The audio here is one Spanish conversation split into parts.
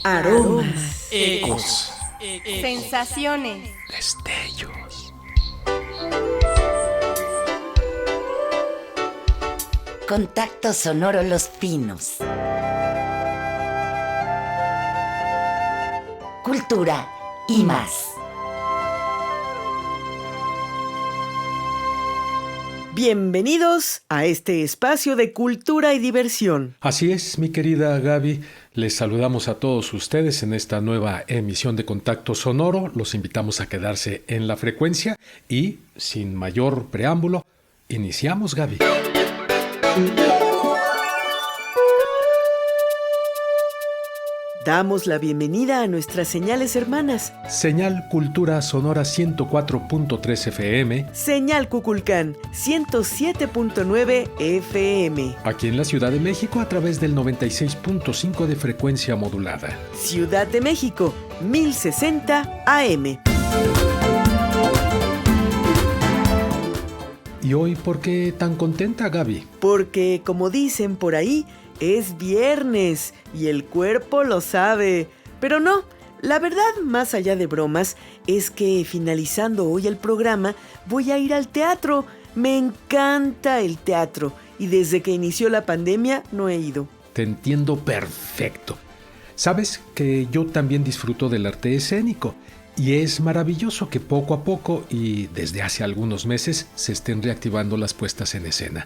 Aromas, ecos, sensaciones, destellos. Contacto Sonoro Los Pinos. Cultura y más. Bienvenidos a este espacio de cultura y diversión. Así es, mi querida Gaby. Les saludamos a todos ustedes en esta nueva emisión de Contacto Sonoro. Los invitamos a quedarse en la frecuencia y, sin mayor preámbulo, iniciamos, Gaby. Damos la bienvenida a nuestras señales hermanas. Señal Cultura Sonora 104.3 FM. Señal Cuculcán 107.9 FM. Aquí en la Ciudad de México a través del 96.5 de frecuencia modulada. Ciudad de México 1060 AM. ¿Y hoy por qué tan contenta, Gaby? Porque, como dicen por ahí, es viernes y el cuerpo lo sabe. Pero no, la verdad, más allá de bromas, es que finalizando hoy el programa voy a ir al teatro. Me encanta el teatro y desde que inició la pandemia no he ido. Te entiendo perfecto. Sabes que yo también disfruto del arte escénico y es maravilloso que poco a poco y desde hace algunos meses se estén reactivando las puestas en escena.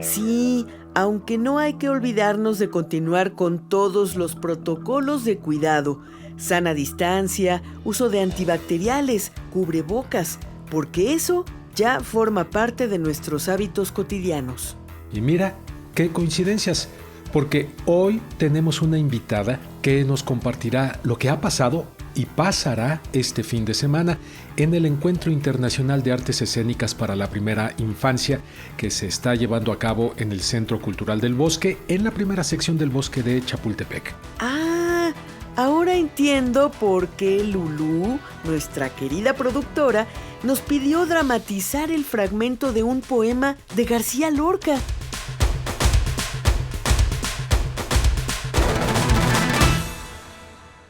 Sí, aunque no hay que olvidarnos de continuar con todos los protocolos de cuidado, sana distancia, uso de antibacteriales, cubrebocas, porque eso ya forma parte de nuestros hábitos cotidianos. Y mira, qué coincidencias, porque hoy tenemos una invitada que nos compartirá lo que ha pasado y pasará este fin de semana en el Encuentro Internacional de Artes Escénicas para la Primera Infancia que se está llevando a cabo en el Centro Cultural del Bosque, en la primera sección del Bosque de Chapultepec. Ah, ahora entiendo por qué Lulú, nuestra querida productora, nos pidió dramatizar el fragmento de un poema de García Lorca.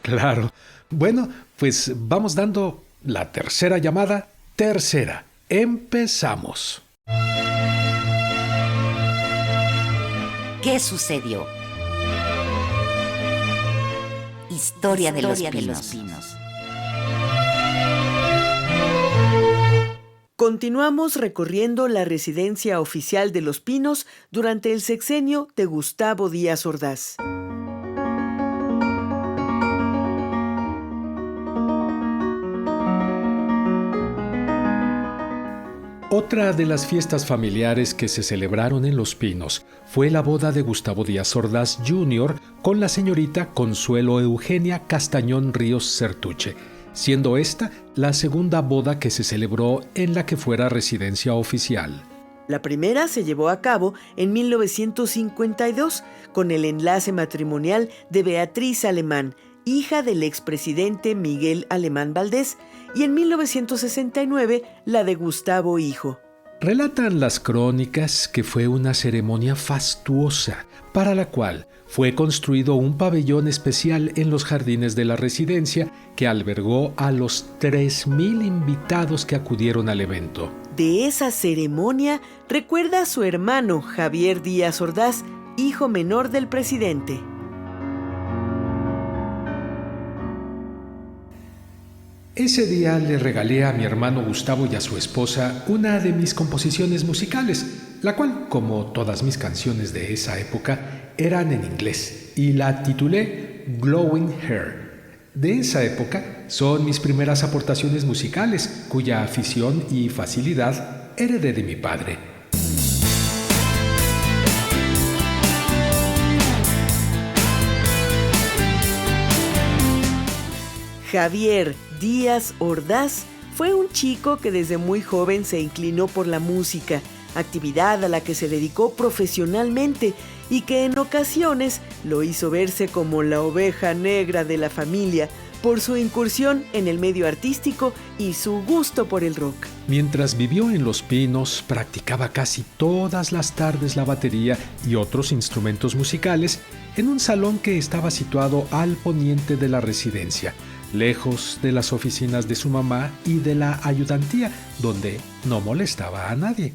Claro. Bueno, pues vamos dando la tercera llamada. Tercera. Empezamos. ¿Qué sucedió? Historia de los Pinos. Continuamos recorriendo la residencia oficial de Los Pinos durante el sexenio de Gustavo Díaz Ordaz. Otra de las fiestas familiares que se celebraron en Los Pinos fue la boda de Gustavo Díaz Ordaz Jr. con la señorita Consuelo Eugenia Castañón Ríos Certuche, siendo esta la segunda boda que se celebró en la que fuera residencia oficial. La primera se llevó a cabo en 1952 con el enlace matrimonial de Beatriz Alemán, hija del expresidente Miguel Alemán Valdés, y en 1969 la de Gustavo hijo. Relatan las crónicas que fue una ceremonia fastuosa, para la cual fue construido un pabellón especial en los jardines de la residencia que albergó a los 3,000 invitados que acudieron al evento. De esa ceremonia recuerda a su hermano Javier Díaz Ordaz, hijo menor del presidente. Ese día le regalé a mi hermano Gustavo y a su esposa una de mis composiciones musicales, la cual, como todas mis canciones de esa época, eran en inglés, y la titulé Glowing Hair. De esa época son mis primeras aportaciones musicales, cuya afición y facilidad heredé de mi padre. Javier Díaz Ordaz fue un chico que desde muy joven se inclinó por la música, actividad a la que se dedicó profesionalmente y que en ocasiones lo hizo verse como la oveja negra de la familia, por su incursión en el medio artístico y su gusto por el rock. Mientras vivió en Los Pinos, practicaba casi todas las tardes la batería y otros instrumentos musicales en un salón que estaba situado al poniente de la residencia, lejos de las oficinas de su mamá y de la ayudantía, donde no molestaba a nadie.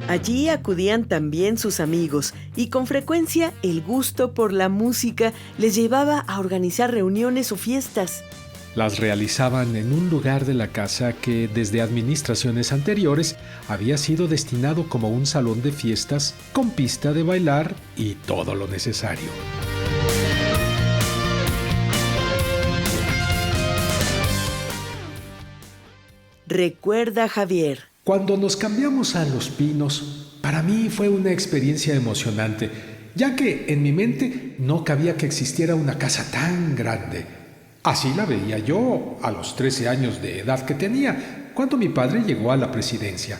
Allí acudían también sus amigos y con frecuencia el gusto por la música les llevaba a organizar reuniones o fiestas. Las realizaban en un lugar de la casa que desde administraciones anteriores había sido destinado como un salón de fiestas con pista de bailar y todo lo necesario. Recuerda Javier. Cuando nos cambiamos a Los Pinos, para mí fue una experiencia emocionante, ya que en mi mente no cabía que existiera una casa tan grande. Así la veía yo a los 13 años de edad que tenía, cuando mi padre llegó a la presidencia.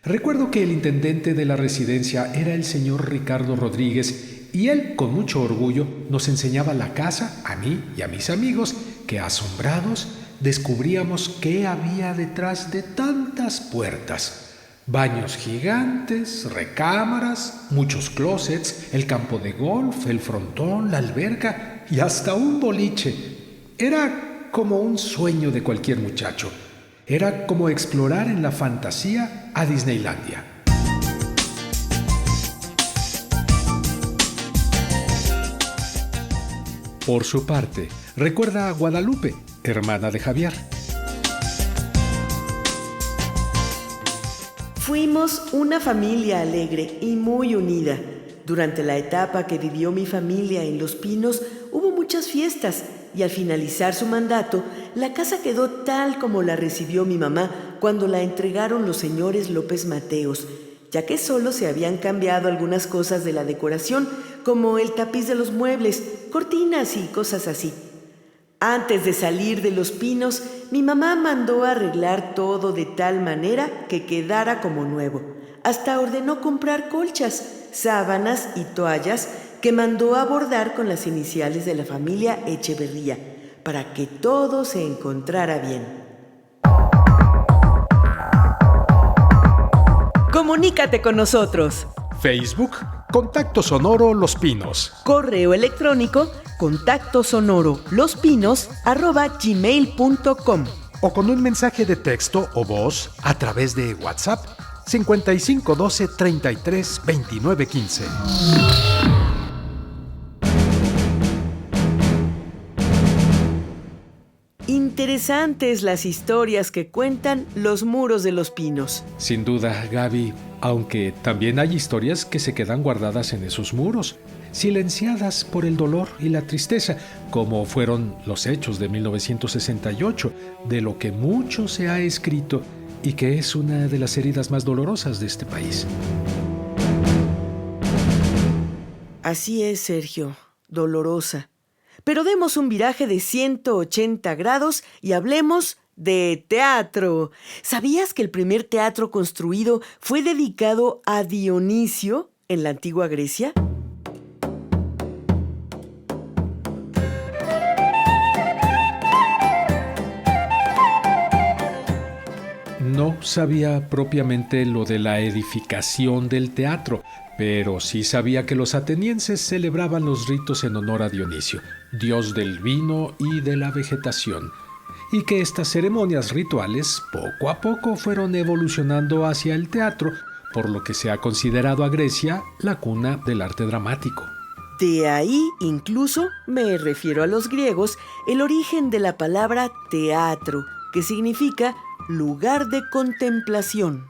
Recuerdo que el intendente de la residencia era el señor Ricardo Rodríguez y él, con mucho orgullo, nos enseñaba la casa a mí y a mis amigos, que asombrados descubríamos qué había detrás de tantas puertas. Baños gigantes, recámaras, muchos closets, el campo de golf, el frontón, la alberca y hasta un boliche. Era como un sueño de cualquier muchacho. Era como explorar en la fantasía a Disneylandia. Por su parte, recuerda a Guadalupe, hermana de Javier. Fuimos una familia alegre y muy unida. Durante la etapa que vivió mi familia en Los Pinos, hubo muchas fiestas y al finalizar su mandato, la casa quedó tal como la recibió mi mamá cuando la entregaron los señores López Mateos, ya que solo se habían cambiado algunas cosas de la decoración, como el tapiz de los muebles, cortinas y cosas así. Antes de salir de Los Pinos, mi mamá mandó arreglar todo de tal manera que quedara como nuevo. Hasta ordenó comprar colchas, sábanas y toallas que mandó a bordar con las iniciales de la familia Echeverría, para que todo se encontrara bien. Comunícate con nosotros. Facebook, Contacto Sonoro Los Pinos. Correo electrónico, contactosonoro@gmail.com. O con un mensaje de texto o voz a través de WhatsApp 55 12 33 29 15. Interesantes las historias que cuentan los muros de Los Pinos. Sin duda, Gaby, aunque también hay historias que se quedan guardadas en esos muros, silenciadas por el dolor y la tristeza, como fueron los hechos de 1968, de lo que mucho se ha escrito y que es una de las heridas más dolorosas de este país. Así es, Sergio, dolorosa. Pero demos un viraje de 180 grados y hablemos de teatro. ¿Sabías que el primer teatro construido fue dedicado a Dionisio en la antigua Grecia? No sabía propiamente lo de la edificación del teatro, pero sí sabía que los atenienses celebraban los ritos en honor a Dionisio, dios del vino y de la vegetación, y que estas ceremonias rituales poco a poco fueron evolucionando hacia el teatro, por lo que se ha considerado a Grecia la cuna del arte dramático. De ahí, incluso, me refiero a los griegos, el origen de la palabra teatro, que significa lugar de contemplación.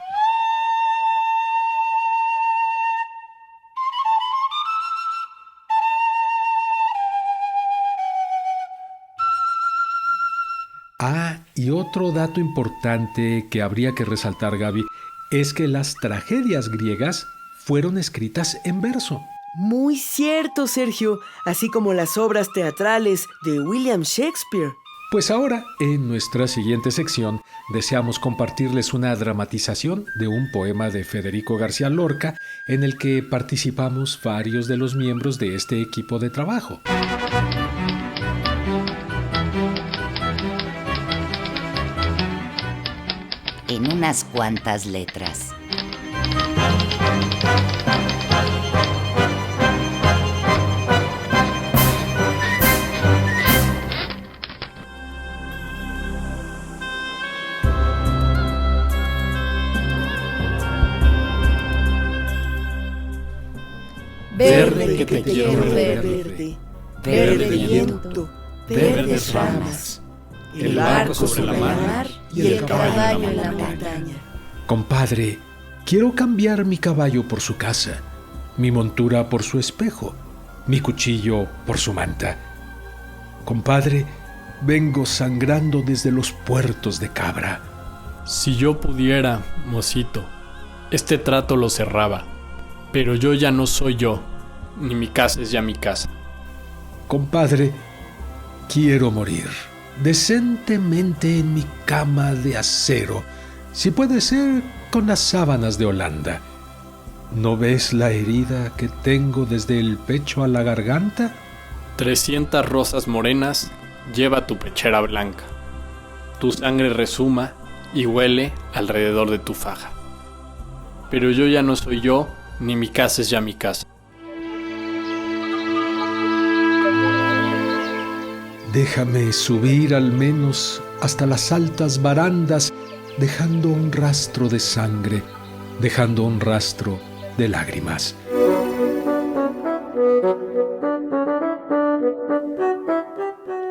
Y otro dato importante que habría que resaltar, Gaby, es que las tragedias griegas fueron escritas en verso. Muy cierto, Sergio, así como las obras teatrales de William Shakespeare. Pues ahora, en nuestra siguiente sección, deseamos compartirles una dramatización de un poema de Federico García Lorca en el que participamos varios de los miembros de este equipo de trabajo. En unas cuantas letras. Verde que te quiero ver, verde viento, verdes ramas, el barco sobre la mar y el caballo en la montaña. Compadre, quiero cambiar mi caballo por su casa, mi montura por su espejo, mi cuchillo por su manta. Compadre, vengo sangrando desde los puertos de Cabra. Si yo pudiera, mocito, este trato lo cerraba, pero yo ya no soy yo, ni mi casa es ya mi casa. Compadre, quiero morir decentemente en mi cama de acero, si puede ser con las sábanas de Holanda. ¿No ves la herida que tengo desde el pecho a la garganta? 300 rosas morenas lleva tu pechera blanca. Tu sangre resuma y huele alrededor de tu faja. Pero yo ya no soy yo, ni mi casa es ya mi casa. Déjame subir al menos hasta las altas barandas, dejando un rastro de sangre, dejando un rastro de lágrimas.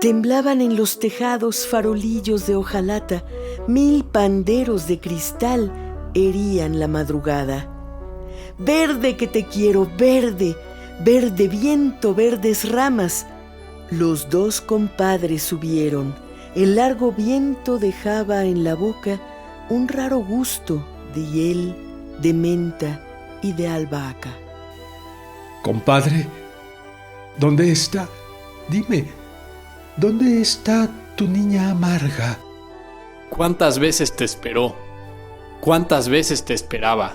Temblaban en los tejados farolillos de hojalata, 1000 panderos de cristal herían la madrugada. Verde que te quiero, verde, verde viento, verdes ramas. Los dos compadres subieron. El largo viento dejaba en la boca un raro gusto de hiel, de menta y de albahaca. Compadre, ¿dónde está? Dime, ¿dónde está tu niña amarga? ¿Cuántas veces te esperó? ¿Cuántas veces te esperaba?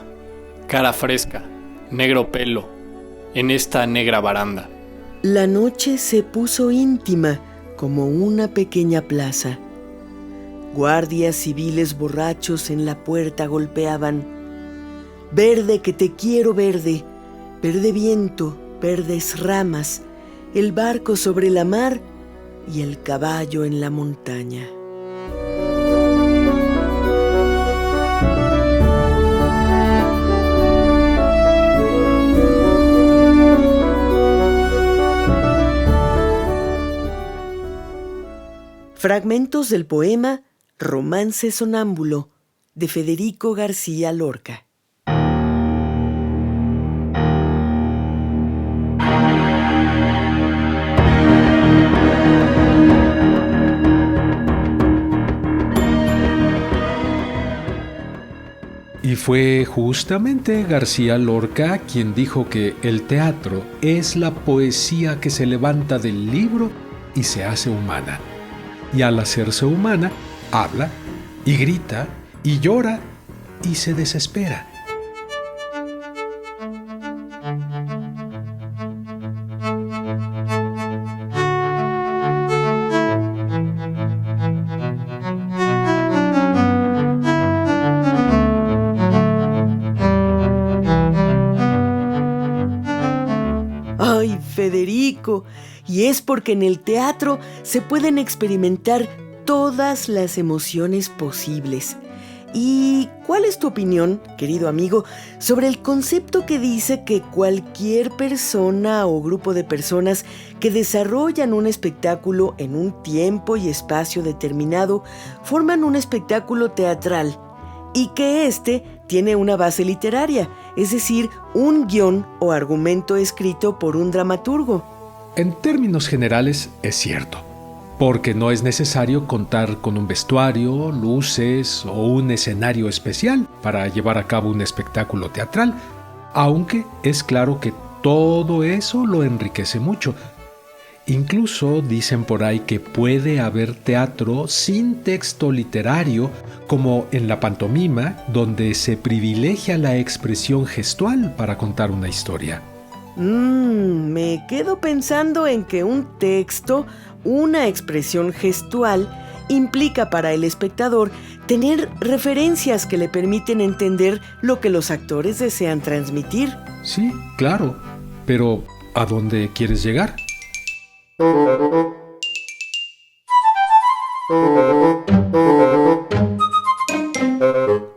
Cara fresca, negro pelo, en esta negra baranda. La noche se puso íntima como una pequeña plaza. Guardias civiles borrachos en la puerta golpeaban. Verde que te quiero, verde, verde viento, verdes ramas, el barco sobre la mar y el caballo en la montaña. Fragmentos del poema Romance sonámbulo de Federico García Lorca. Y fue justamente García Lorca quien dijo que el teatro es la poesía que se levanta del libro y se hace humana. Y al hacerse humana, habla y grita y llora y se desespera. ¡Ay, Federico! Y es porque en el teatro se pueden experimentar todas las emociones posibles. ¿Y cuál es tu opinión, querido amigo, sobre el concepto que dice que cualquier persona o grupo de personas que desarrollan un espectáculo en un tiempo y espacio determinado forman un espectáculo teatral y que éste tiene una base literaria, es decir, un guión o argumento escrito por un dramaturgo? En términos generales es cierto, porque no es necesario contar con un vestuario, luces o un escenario especial para llevar a cabo un espectáculo teatral, aunque es claro que todo eso lo enriquece mucho. Incluso dicen por ahí que puede haber teatro sin texto literario, como en la pantomima, donde se privilegia la expresión gestual para contar una historia. Me quedo pensando en que un texto, una expresión gestual, implica para el espectador tener referencias que le permiten entender lo que los actores desean transmitir. Sí, claro, pero ¿a dónde quieres llegar?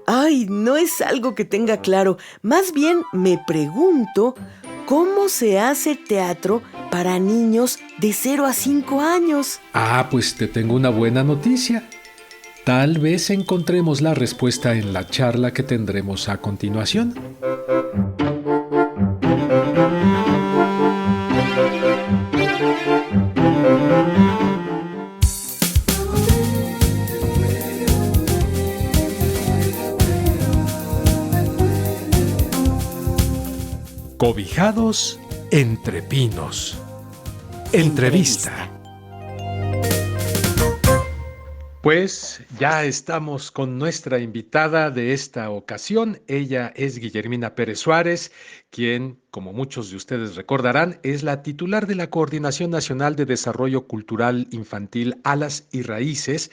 Ay, no es algo que tenga claro. Más bien me pregunto cómo se hace teatro para niños de 0 a 5 años. Pues te tengo una buena noticia. Tal vez encontremos la respuesta en la charla que tendremos a continuación. Cobijados entre pinos. Entrevista. Pues ya estamos con nuestra invitada de esta ocasión. Ella es Guillermina Pérez Suárez, quien, como muchos de ustedes recordarán, es la titular de la Coordinación Nacional de Desarrollo Cultural Infantil Alas y Raíces,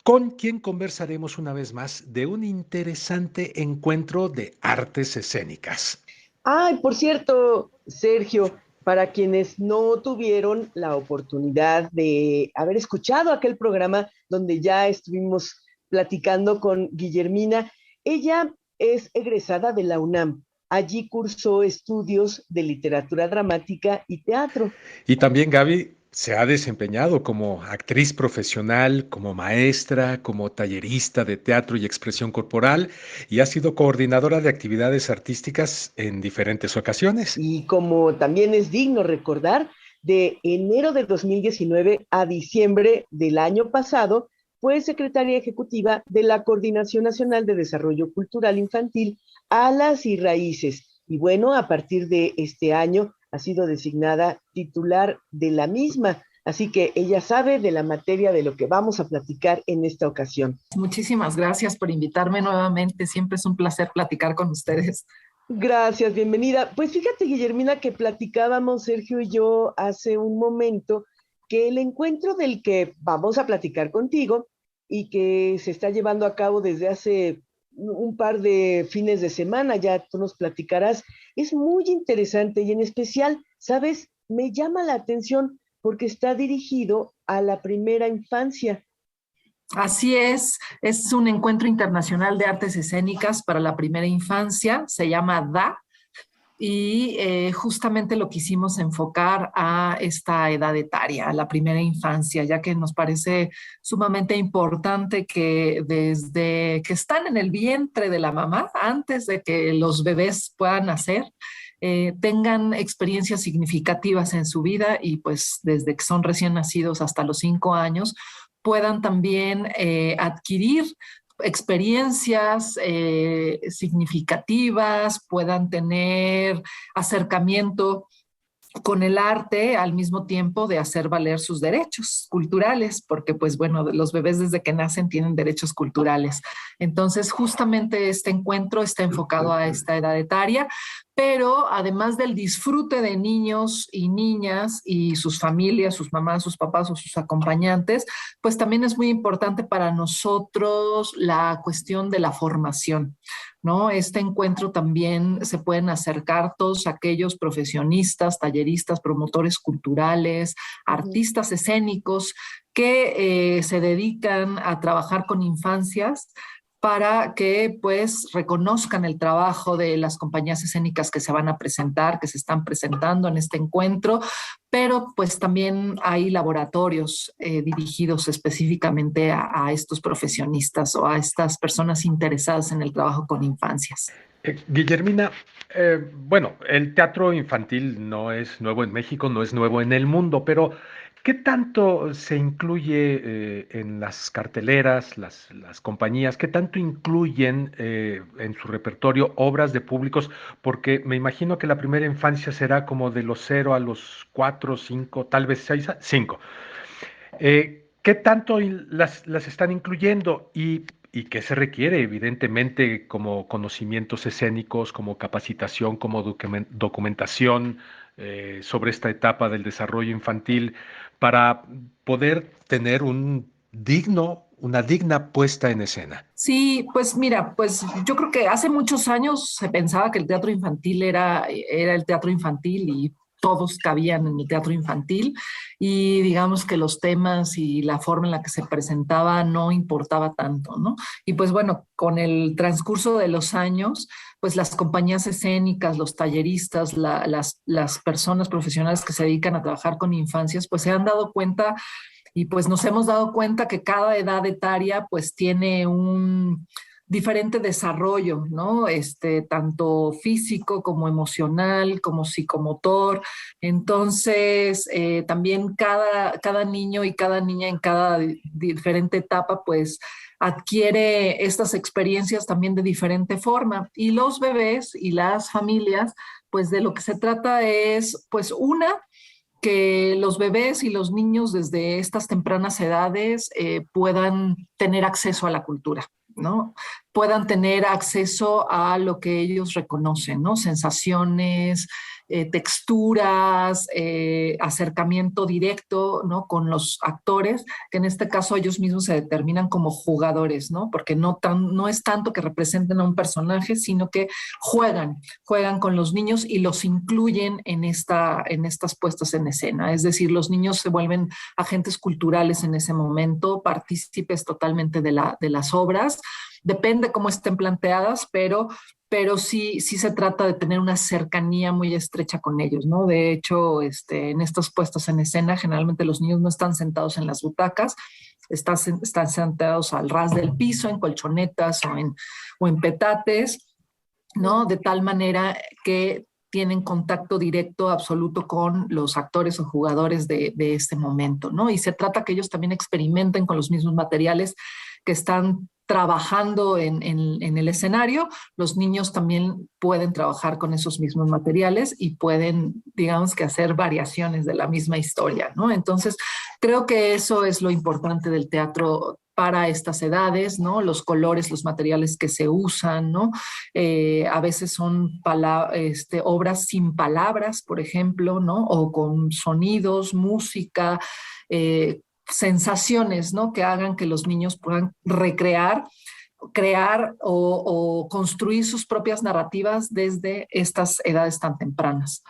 con quien conversaremos una vez más de un interesante encuentro de artes escénicas. Ay, por cierto, Sergio, para quienes no tuvieron la oportunidad de haber escuchado aquel programa donde ya estuvimos platicando con Guillermina, ella es egresada de la UNAM. Allí cursó estudios de literatura dramática y teatro. Y también Gaby se ha desempeñado como actriz profesional, como maestra, como tallerista de teatro y expresión corporal, y ha sido coordinadora de actividades artísticas en diferentes ocasiones. Y como también es digno recordar, de enero de 2019 a diciembre del año pasado, fue secretaria ejecutiva de la Coordinación Nacional de Desarrollo Cultural Infantil, Alas y Raíces. Y bueno, a partir de este año ha sido designada titular de la misma. Así que ella sabe de la materia de lo que vamos a platicar en esta ocasión. Muchísimas gracias por invitarme nuevamente. Siempre es un placer platicar con ustedes. Gracias, bienvenida. Pues fíjate, Guillermina, que platicábamos Sergio y yo hace un momento que el encuentro del que vamos a platicar contigo y que se está llevando a cabo desde hace un par de fines de semana, ya tú nos platicarás, es muy interesante y en especial, ¿sabes? Me llama la atención porque está dirigido a la primera infancia. Así es un encuentro internacional de artes escénicas para la primera infancia, se llama DA, y justamente lo quisimos enfocar a esta edad etaria, a la primera infancia, ya que nos parece sumamente importante que desde que están en el vientre de la mamá, antes de que los bebés puedan nacer, tengan experiencias significativas en su vida y pues desde que son recién nacidos hasta los 5 años, puedan también adquirir experiencias significativas, puedan tener acercamiento con el arte al mismo tiempo de hacer valer sus derechos culturales, porque pues bueno, los bebés desde que nacen tienen derechos culturales. Entonces justamente este encuentro está enfocado a esta edad etaria, pero además del disfrute de niños y niñas y sus familias, sus mamás, sus papás o sus acompañantes, pues también es muy importante para nosotros la cuestión de la formación, ¿no? Este encuentro también se pueden acercar todos aquellos profesionistas, talleristas, promotores culturales, artistas escénicos que se dedican a trabajar con infancias para que pues reconozcan el trabajo de las compañías escénicas que se van a presentar, que se están presentando en este encuentro, pero pues también hay laboratorios dirigidos específicamente a estos profesionistas o a estas personas interesadas en el trabajo con infancias. Guillermina, bueno, el teatro infantil no es nuevo en México, no es nuevo en el mundo, pero ¿Qué tanto se incluye en las carteleras, las compañías, qué tanto incluyen en su repertorio obras de públicos? Porque me imagino que la primera infancia será como de los 0 a los 4, 5, tal vez 5. ¿Qué tanto las están incluyendo y qué se requiere? Evidentemente, como conocimientos escénicos, como capacitación, como documentación sobre esta etapa del desarrollo infantil para poder tener una digna puesta en escena. Sí, pues mira, pues yo creo que hace muchos años se pensaba que el teatro infantil era el teatro infantil y todos cabían en el teatro infantil y digamos que los temas y la forma en la que se presentaba no importaba tanto, ¿no? Y pues bueno, con el transcurso de los años, pues las compañías escénicas, los talleristas, las personas profesionales que se dedican a trabajar con infancias, pues se han dado cuenta y pues nos hemos dado cuenta que cada edad etaria pues tiene un diferente desarrollo, ¿no? Tanto físico como emocional, como psicomotor. Entonces, también cada niño y cada niña en cada diferente etapa, pues adquiere estas experiencias también de diferente forma. Y los bebés y las familias, pues de lo que se trata es, pues que los bebés y los niños desde estas tempranas edades puedan tener acceso a la cultura, ¿no? Puedan tener acceso a lo que ellos reconocen, ¿no? Sensaciones, texturas, acercamiento directo, ¿no? Con los actores, que en este caso ellos mismos se determinan como jugadores, ¿no? Porque no es tanto que representen a un personaje, sino que juegan con los niños y los incluyen en estas puestas en escena. Es decir, los niños se vuelven agentes culturales en ese momento, partícipes totalmente de las obras. Depende cómo estén planteadas, pero sí se trata de tener una cercanía muy estrecha con ellos, ¿no? De hecho, en estas puestas en escena, generalmente los niños no están sentados en las butacas, están sentados al ras del piso, en colchonetas o en petates, ¿no? De tal manera que tienen contacto directo absoluto con los actores o jugadores de este momento, ¿no? Y se trata que ellos también experimenten con los mismos materiales que están trabajando en el escenario. Los niños también pueden trabajar con esos mismos materiales y pueden, digamos que hacer variaciones de la misma historia, ¿no? Entonces, creo que eso es lo importante del teatro para estas edades, ¿no? Los colores, los materiales que se usan, ¿no? A veces son obras sin palabras, por ejemplo, ¿no? O con sonidos, música, sensaciones, ¿no? Que hagan que los niños puedan recrear, crear o construir sus propias narrativas desde estas edades tan tempranas.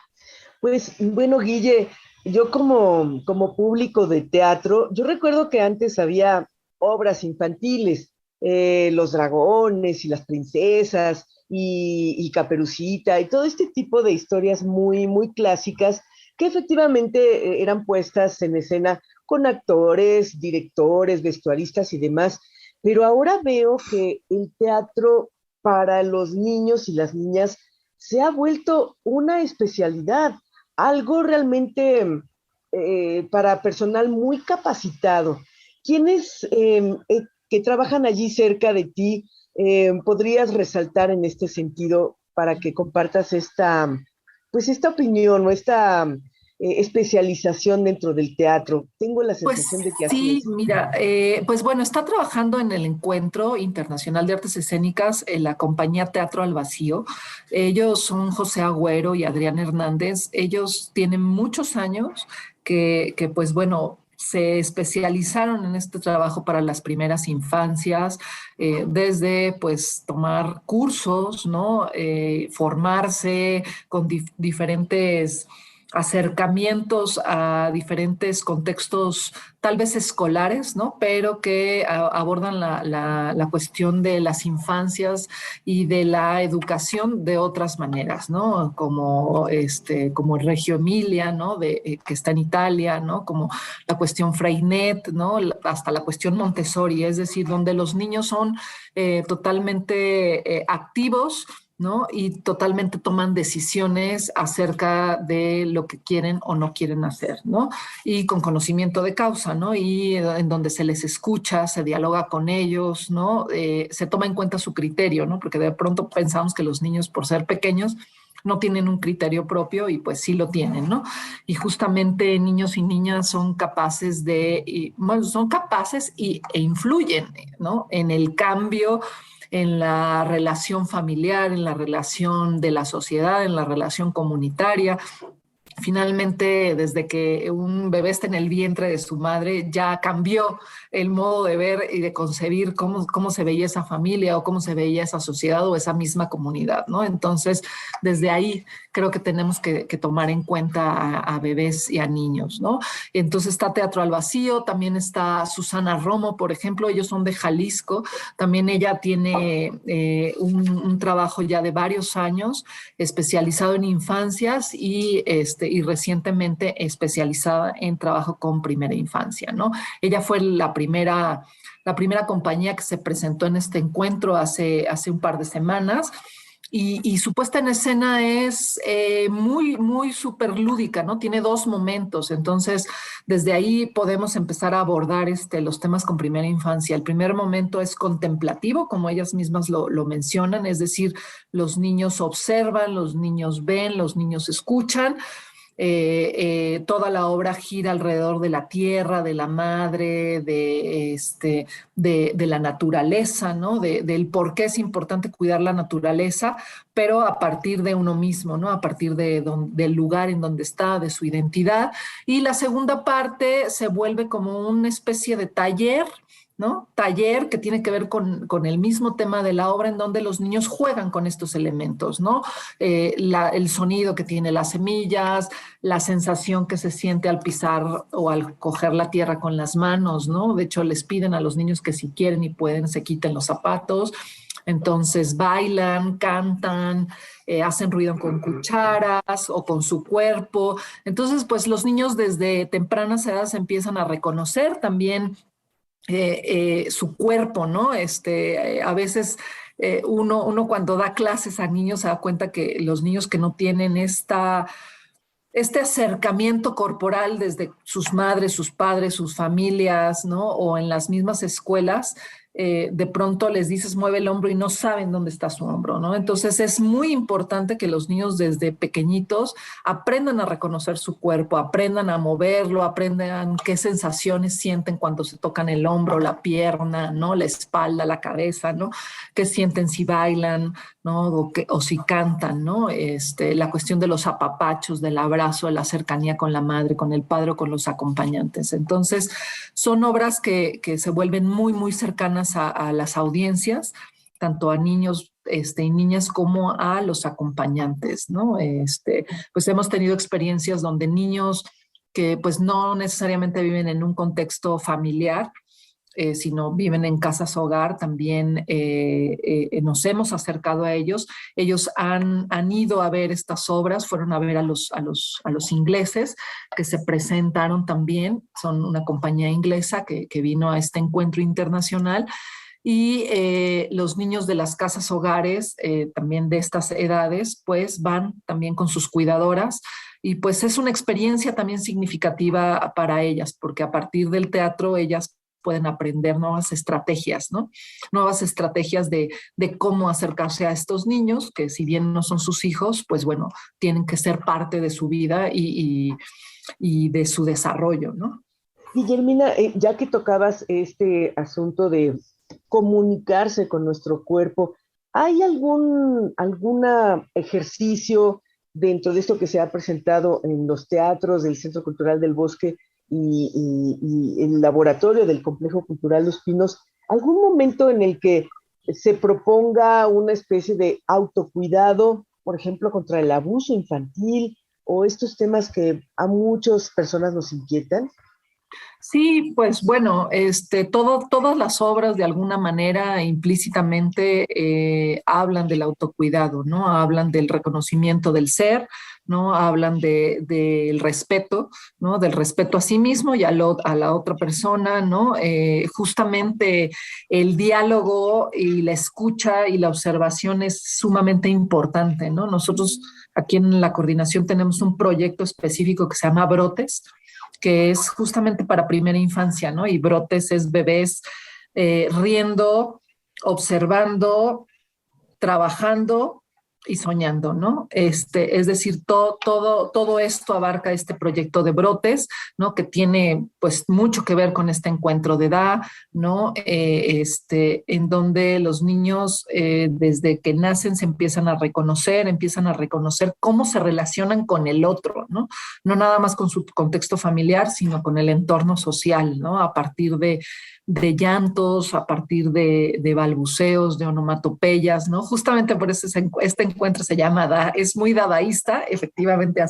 Pues bueno, Guille, yo como público de teatro, yo recuerdo que antes había obras infantiles, Los Dragones y las Princesas y Caperucita y todo este tipo de historias muy, muy clásicas que efectivamente eran puestas en escena con actores, directores, vestuaristas y demás. Pero ahora veo que el teatro para los niños y las niñas se ha vuelto una especialidad, algo realmente para personal muy capacitado. ¿Quiénes que trabajan allí cerca de ti podrías resaltar en este sentido para que compartas esta opinión o esta especialización dentro del teatro? Tengo la sensación de que así sí, es. mira, pues bueno, está trabajando en el Encuentro Internacional de Artes Escénicas en la compañía Teatro al Vacío. Ellos son José Agüero y Adrián Hernández. Ellos tienen muchos años que pues bueno, se especializaron en este trabajo para las primeras infancias, desde pues tomar cursos, ¿no? Formarse con diferentes acercamientos a diferentes contextos tal vez escolares, ¿no? Pero que abordan la cuestión de las infancias y de la educación de otras maneras, ¿no? Como el Reggio Emilia, ¿no? Que está en Italia, ¿no? Como la cuestión Freinet, ¿no? Hasta la cuestión Montessori, es decir, donde los niños son totalmente activos ¿no? Y totalmente toman decisiones acerca de lo que quieren o no quieren hacer, ¿no? Y con conocimiento de causa, ¿no? Y en donde se les escucha, se dialoga con ellos, ¿no? Se toma en cuenta su criterio, ¿no? Porque de pronto pensamos que los niños, por ser pequeños, no tienen un criterio propio y pues sí lo tienen, ¿no? Y justamente niños y niñas son capaces bueno, son capaces e influyen, ¿no? En el cambio, en la relación familiar, en la relación de la sociedad, en la relación comunitaria. Finalmente, desde que un bebé está en el vientre de su madre, ya cambió el modo de ver y de concebir cómo se veía esa familia o cómo se veía esa sociedad o esa misma comunidad, ¿no? Entonces, desde ahí creo que tenemos que tomar en cuenta a bebés y a niños, ¿no? Entonces está Teatro al Vacío, también está Susana Romo, por ejemplo, ellos son de Jalisco, también ella tiene un trabajo ya de varios años especializado en infancias y recientemente especializada en trabajo con primera infancia, ¿no? Ella fue la primera compañía que se presentó en este encuentro hace un par de semanas. Y su puesta en escena es muy, muy súper lúdica, ¿no? Tiene dos momentos, entonces desde ahí podemos empezar a abordar los temas con primera infancia. El primer momento es contemplativo, como ellas mismas lo mencionan, es decir, los niños observan, los niños ven, los niños escuchan. Toda la obra gira alrededor de la tierra, de la madre, de la naturaleza, ¿no? Del por qué es importante cuidar la naturaleza, pero a partir de uno mismo, ¿no? A partir del lugar en donde está, de su identidad. Y la segunda parte se vuelve como una especie de taller, ¿no? Taller que tiene que ver con el mismo tema de la obra, en donde los niños juegan con estos elementos, ¿no? El sonido que tiene las semillas, la sensación que se siente al pisar o al coger la tierra con las manos, ¿no? De hecho, les piden a los niños que si quieren y pueden se quiten los zapatos. Entonces bailan, cantan, hacen ruido con cucharas o con su cuerpo. Entonces, pues los niños desde tempranas edades empiezan a reconocer también su cuerpo, ¿no? A veces uno cuando da clases a niños se da cuenta que los niños que no tienen este acercamiento corporal desde sus madres, sus padres, sus familias, ¿no? O en las mismas escuelas, de pronto les dices mueve el hombro y no saben dónde está su hombro, ¿no? Entonces es muy importante que los niños desde pequeñitos aprendan a reconocer su cuerpo, aprendan a moverlo, aprendan qué sensaciones sienten cuando se tocan el hombro, la pierna, ¿no? La espalda, la cabeza, ¿no? Qué sienten si bailan, ¿no? O si cantan, ¿no? La cuestión de los apapachos, del abrazo, de la cercanía con la madre, con el padre o con los acompañantes. Entonces, son obras que se vuelven muy, muy cercanas a las audiencias, tanto a niños y niñas como a los acompañantes, ¿no? Pues hemos tenido experiencias donde niños que pues no necesariamente viven en un contexto familiar, sino viven en casas hogar, también nos hemos acercado a ellos. Ellos han ido a ver estas obras, fueron a ver a los ingleses que se presentaron también, son una compañía inglesa que vino a este encuentro internacional. Y los niños de las casas hogares, también de estas edades, pues van también con sus cuidadoras y pues es una experiencia también significativa para ellas, porque a partir del teatro ellas pueden aprender nuevas estrategias, ¿no? Nuevas estrategias de cómo acercarse a estos niños, que si bien no son sus hijos, pues bueno, tienen que ser parte de su vida y de su desarrollo, ¿no? Guillermina, ya que tocabas este asunto de comunicarse con nuestro cuerpo, ¿hay algún ejercicio dentro de esto que se ha presentado en los teatros del Centro Cultural del Bosque y el laboratorio del Complejo Cultural Los Pinos, algún momento en el que se proponga una especie de autocuidado, por ejemplo, contra el abuso infantil o estos temas que a muchas personas nos inquietan? Sí, pues bueno, todas las obras de alguna manera implícitamente hablan del autocuidado, ¿no? Hablan del reconocimiento del ser, ¿no? Hablan del respeto, ¿no? Del respeto a sí mismo y a la otra persona, ¿no? Justamente el diálogo y la escucha y la observación es sumamente importante, ¿no? Nosotros aquí en la coordinación tenemos un proyecto específico que se llama Brotes, que es justamente para primera infancia, ¿no? Y Brotes es bebés riendo, observando, trabajando y soñando, ¿no? Es decir, todo esto abarca este proyecto de Brotes, ¿no? Que tiene pues mucho que ver con este encuentro de edad, ¿no? En donde los niños desde que nacen se empiezan a reconocer cómo se relacionan con el otro, ¿no? No nada más con su contexto familiar, sino con el entorno social, ¿no? A partir de llantos, a partir de balbuceos, de onomatopeyas, ¿no? Justamente por eso este encuentro se llama es muy dadaísta, efectivamente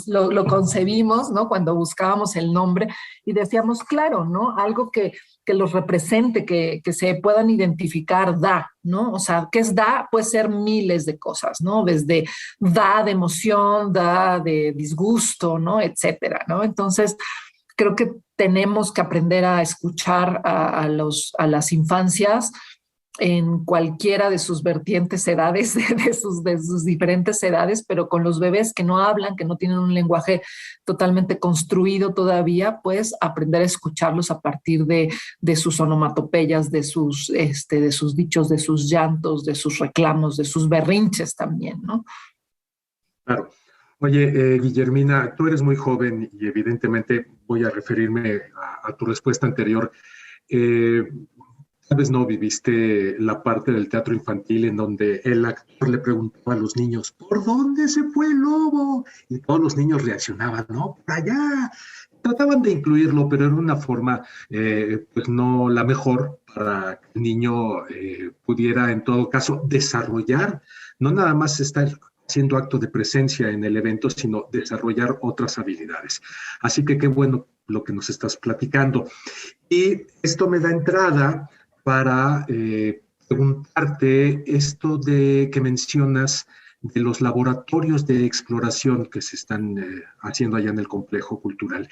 lo concebimos, ¿no? Cuando buscábamos el nombre y decíamos, claro, ¿no? Algo que los represente, que se puedan identificar, ¿no? O sea, ¿qué es da? Puede ser miles de cosas, ¿no? Desde da de emoción, da de disgusto, ¿no? Etcétera, ¿no? Entonces, creo que tenemos que aprender a escuchar a las infancias en cualquiera de sus vertientes edades, de sus diferentes edades, pero con los bebés que no hablan, que no tienen un lenguaje totalmente construido todavía, pues aprender a escucharlos a partir de sus onomatopeyas, de sus dichos, de sus llantos, de sus reclamos, de sus berrinches también, ¿no? Claro. Oye, Guillermina, tú eres muy joven y evidentemente voy a referirme a tu respuesta anterior. Tal vez no viviste la parte del teatro infantil en donde el actor le preguntaba a los niños, ¿por dónde se fue el lobo? Y todos los niños reaccionaban, no, por allá. Trataban de incluirlo, pero era una forma, pues no la mejor para que el niño pudiera en todo caso desarrollar, no nada más estar haciendo acto de presencia en el evento, sino desarrollar otras habilidades. Así que qué bueno lo que nos estás platicando. Y esto me da entrada para preguntarte esto de que mencionas de los laboratorios de exploración que se están haciendo allá en el complejo cultural.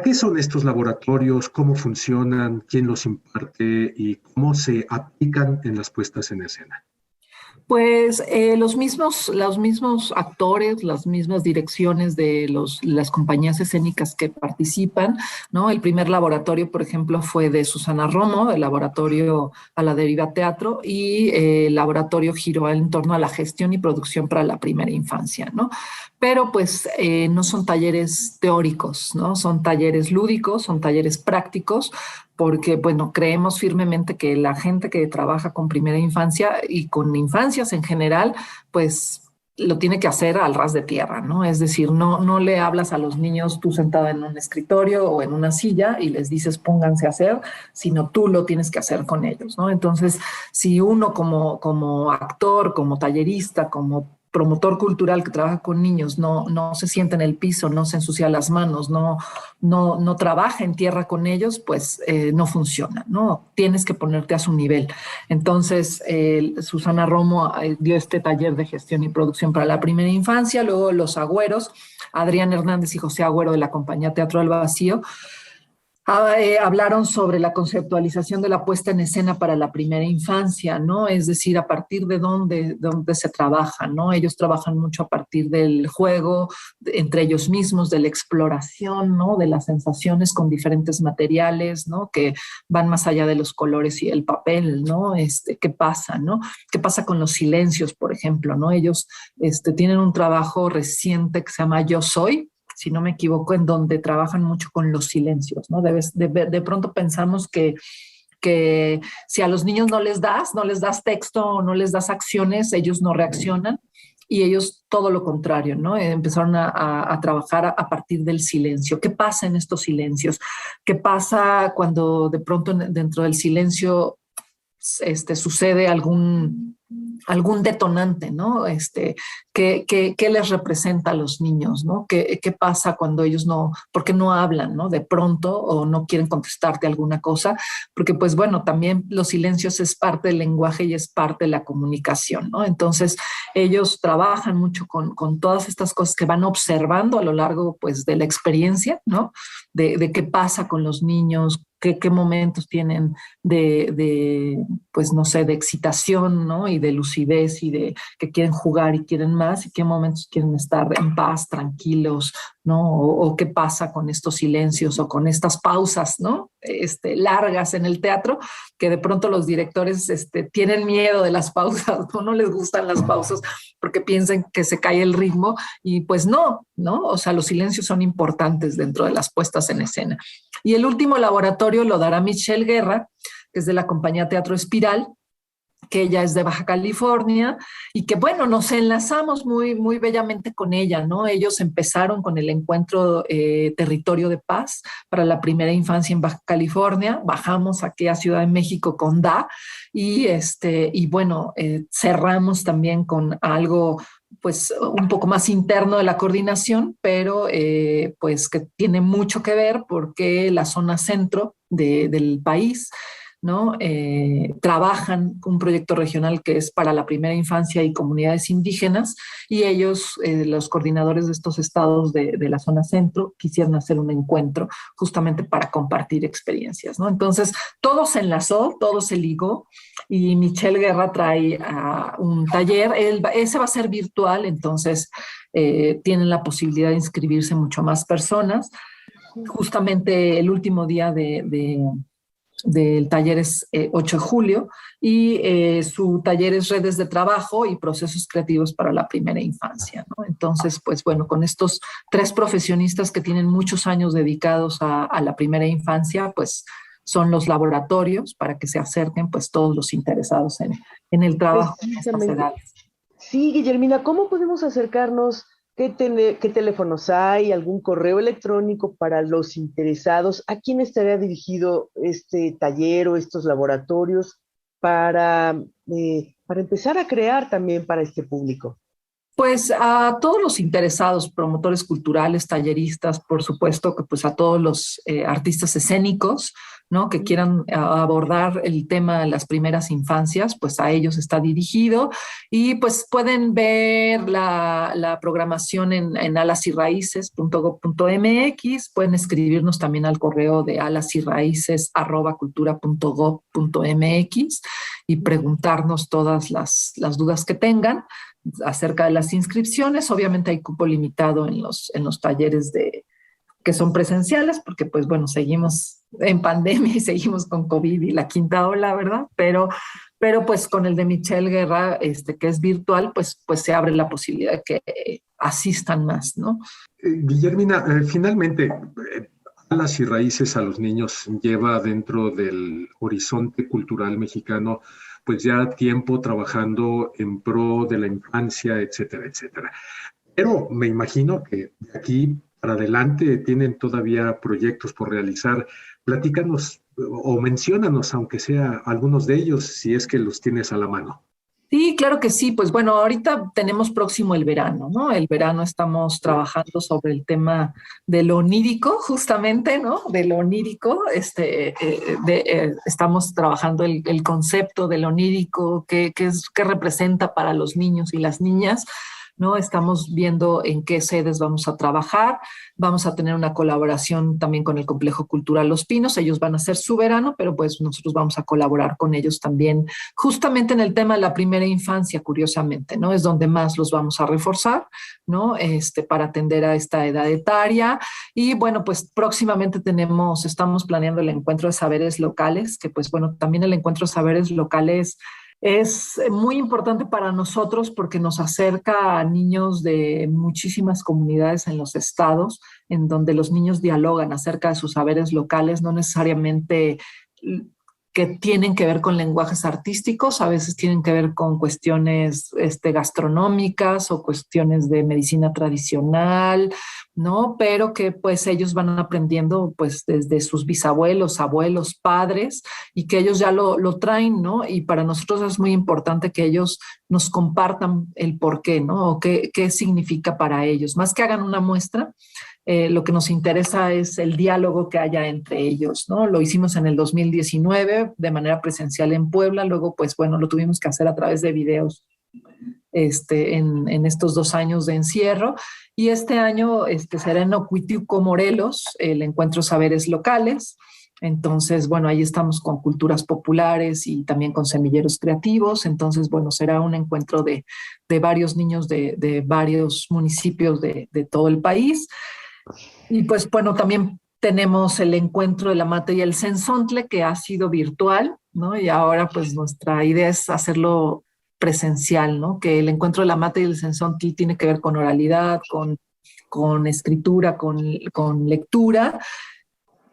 ¿Qué son estos laboratorios? ¿Cómo funcionan? ¿Quién los imparte? ¿Y cómo se aplican en las puestas en escena? Pues los mismos actores, las mismas direcciones de las compañías escénicas que participan, ¿no? El primer laboratorio, por ejemplo, fue de Susana Romo, el laboratorio a la Deriva Teatro, y el laboratorio giró en torno a la gestión y producción para la primera infancia, ¿no? Pero pues no son talleres teóricos, ¿no? Son talleres lúdicos, son talleres prácticos, porque, bueno, creemos firmemente que la gente que trabaja con primera infancia y con infancias en general, pues lo tiene que hacer al ras de tierra, ¿no? Es decir, no le hablas a los niños tú sentada en un escritorio o en una silla y les dices pónganse a hacer, sino tú lo tienes que hacer con ellos, ¿no? Entonces, si uno como actor, como tallerista, como promotor cultural que trabaja con niños no se sienta en el piso, no se ensucia las manos, no trabaja en tierra con ellos, pues no funciona, ¿no? Tienes que ponerte a su nivel. Entonces, Susana Romo dio este taller de gestión y producción para la primera infancia, luego los Agüeros, Adrián Hernández y José Agüero de la compañía Teatro al Vacío, hablaron sobre la conceptualización de la puesta en escena para la primera infancia, ¿no? Es decir, a partir de dónde se trabaja, ¿no? Ellos trabajan mucho a partir del juego, entre ellos mismos, de la exploración, ¿no? De las sensaciones con diferentes materiales, ¿no? Que van más allá de los colores y el papel, ¿no? ¿Qué pasa, no? ¿Qué pasa con los silencios, por ejemplo, ¿no? Ellos tienen un trabajo reciente que se llama Yo Soy, si no me equivoco, en donde trabajan mucho con los silencios, ¿no? De pronto pensamos que si a los niños no les das texto o no les das acciones, ellos no reaccionan, y ellos todo lo contrario, ¿no? Empezaron a trabajar a partir del silencio. ¿Qué pasa en estos silencios? ¿Qué pasa cuando de pronto dentro del silencio sucede algún algún detonante, ¿no? ¿Qué les representa a los niños, ¿no? ¿Qué pasa cuando ellos por qué no hablan, ¿no? De pronto, o no quieren contestarte alguna cosa, porque pues bueno, también los silencios es parte del lenguaje y es parte de la comunicación, ¿no? Entonces, ellos trabajan mucho con todas estas cosas que van observando a lo largo, pues, de la experiencia, ¿no? De qué pasa con los niños, qué momentos tienen pues no sé, de excitación, ¿no? Y de lucidez y de que quieren jugar y quieren más y qué momentos quieren estar en paz, tranquilos, ¿no? O qué pasa con estos silencios o con estas pausas, ¿no? Largas en el teatro, que de pronto los directores tienen miedo de las pausas, ¿no? No les gustan las pausas porque piensan que se cae el ritmo y pues no, ¿no? O sea, los silencios son importantes dentro de las puestas en escena. Y el último laboratorio lo dará Michelle Guerra, que es de la compañía Teatro Espiral, que ella es de Baja California y que, bueno, nos enlazamos muy, muy bellamente con ella, ¿no? Ellos empezaron con el encuentro Territorio de Paz para la primera infancia en Baja California, bajamos aquí a Ciudad de México con DA y bueno, cerramos también con algo pues un poco más interno de la coordinación, pero pues que tiene mucho que ver porque la zona centro del país, ¿no? Trabajan un proyecto regional que es para la primera infancia y comunidades indígenas y ellos, los coordinadores de estos estados de la zona centro, quisieron hacer un encuentro justamente para compartir experiencias, ¿no? Entonces, todo se enlazó, todo se ligó y Michelle Guerra trae un taller, ese va a ser virtual, entonces tienen la posibilidad de inscribirse mucho más personas. Justamente el último día del taller es 8 de julio y su taller es redes de trabajo y procesos creativos para la primera infancia, ¿no? Entonces, pues bueno, con estos 3 profesionistas que tienen muchos años dedicados a la primera infancia, pues son los laboratorios para que se acerquen pues todos los interesados en el trabajo en estas edades. Sí, Guillermina, ¿cómo podemos acercarnos? ¿Qué teléfonos hay? ¿Algún correo electrónico para los interesados? ¿A quién estaría dirigido este taller o estos laboratorios para empezar a crear también para este público? Pues a todos los interesados, promotores culturales, talleristas, por supuesto que pues a todos los artistas escénicos, ¿no? Que quieran abordar el tema de las primeras infancias, pues a ellos está dirigido y pues pueden ver la programación en alasyraíces.gov.mx, pueden escribirnos también al correo de alasyraíces@cultura.gov.mx y preguntarnos todas las dudas que tengan acerca de las inscripciones. Obviamente hay cupo limitado en los talleres que son presenciales, porque pues bueno, seguimos en pandemia y seguimos con COVID y la quinta ola, ¿verdad? Pero pues con el de Michelle Guerra, que es virtual, pues se abre la posibilidad de que asistan más, ¿no? Guillermina, finalmente, Alas y Raíces a los niños lleva dentro del horizonte cultural mexicano pues ya tiempo trabajando en pro de la infancia, etcétera, etcétera. Pero me imagino que de aquí para adelante tienen todavía proyectos por realizar. Platícanos o menciónanos, aunque sea algunos de ellos, si es que los tienes a la mano. Sí, claro que sí. Pues bueno, ahorita tenemos próximo el verano, ¿no? El verano estamos trabajando sobre el tema de lo onírico, justamente, ¿no? De lo onírico, estamos trabajando el concepto del onírico, qué representa para los niños y las niñas, ¿no? Estamos viendo en qué sedes vamos a trabajar. Vamos a tener una colaboración también con el Complejo Cultural Los Pinos. Ellos van a hacer su verano, pero pues nosotros vamos a colaborar con ellos también, justamente en el tema de la primera infancia, curiosamente, ¿no? Es donde más los vamos a reforzar, ¿no? Para atender a esta edad etaria. Y bueno, pues próximamente estamos planeando el encuentro de saberes locales, que pues bueno, también el encuentro de saberes locales es muy importante para nosotros porque nos acerca a niños de muchísimas comunidades en los estados, en donde los niños dialogan acerca de sus saberes locales, no necesariamente que tienen que ver con lenguajes artísticos, a veces tienen que ver con cuestiones gastronómicas o cuestiones de medicina tradicional, ¿no? Pero que pues ellos van aprendiendo pues desde sus bisabuelos, abuelos, padres, y que ellos ya lo traen, ¿no? Y para nosotros es muy importante que ellos nos compartan el por qué, ¿no? O qué significa para ellos. Más que hagan una muestra, lo que nos interesa es el diálogo que haya entre ellos, ¿no? Lo hicimos en el 2019 de manera presencial en Puebla, luego pues bueno, lo tuvimos que hacer a través de videos en estos 2 años de encierro, y este año será en Ocuitiuco, Morelos, el encuentro Saberes Locales. Entonces, bueno, ahí estamos con culturas populares y también con semilleros creativos. Entonces, bueno, será un encuentro de varios niños de varios municipios de todo el país. Y pues bueno, también tenemos el encuentro de la mate y el sensontle, que ha sido virtual, ¿no? Y ahora pues nuestra idea es hacerlo presencial, ¿no? Que el encuentro de la mate y el sensontle tiene que ver con oralidad, con escritura, con lectura.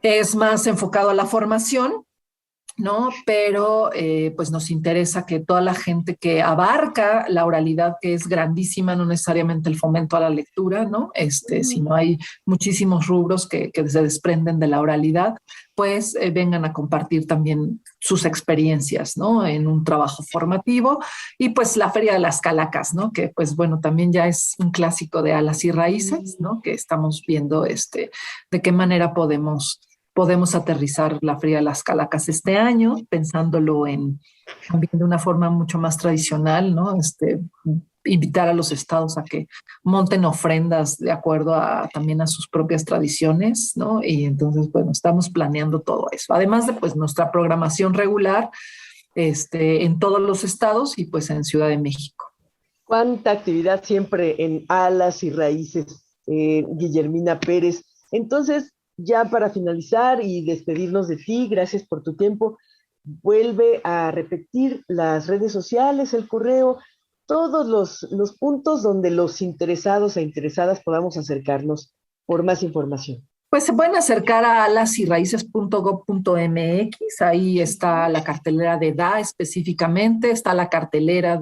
Es más enfocado a la formación, ¿no? Pero pues nos interesa que toda la gente que abarca la oralidad, que es grandísima, no necesariamente el fomento a la lectura, ¿no? Sino hay muchísimos rubros que se desprenden de la oralidad, pues vengan a compartir también sus experiencias, ¿no? En un trabajo formativo. Y pues la Feria de las Calacas, ¿no? Que pues bueno, también ya es un clásico de Alas y Raíces, ¿no? Que estamos viendo de qué manera podemos aterrizar la Feria de las Calacas este año, pensándolo también de una forma mucho más tradicional, ¿no? Invitar a los estados a que monten ofrendas de acuerdo también a sus propias tradiciones, ¿no? Y entonces, bueno, estamos planeando todo eso. Además de pues nuestra programación regular en todos los estados y pues en Ciudad de México. Cuánta actividad siempre en Alas y Raíces, Guillermina Pérez. Entonces, ya para finalizar y despedirnos de ti, gracias por tu tiempo, vuelve a repetir las redes sociales, el correo, todos los puntos donde los interesados e interesadas podamos acercarnos por más información. Pues se pueden acercar a alasyraíces.gov.mx, ahí está la cartelera de DA específicamente, está la cartelera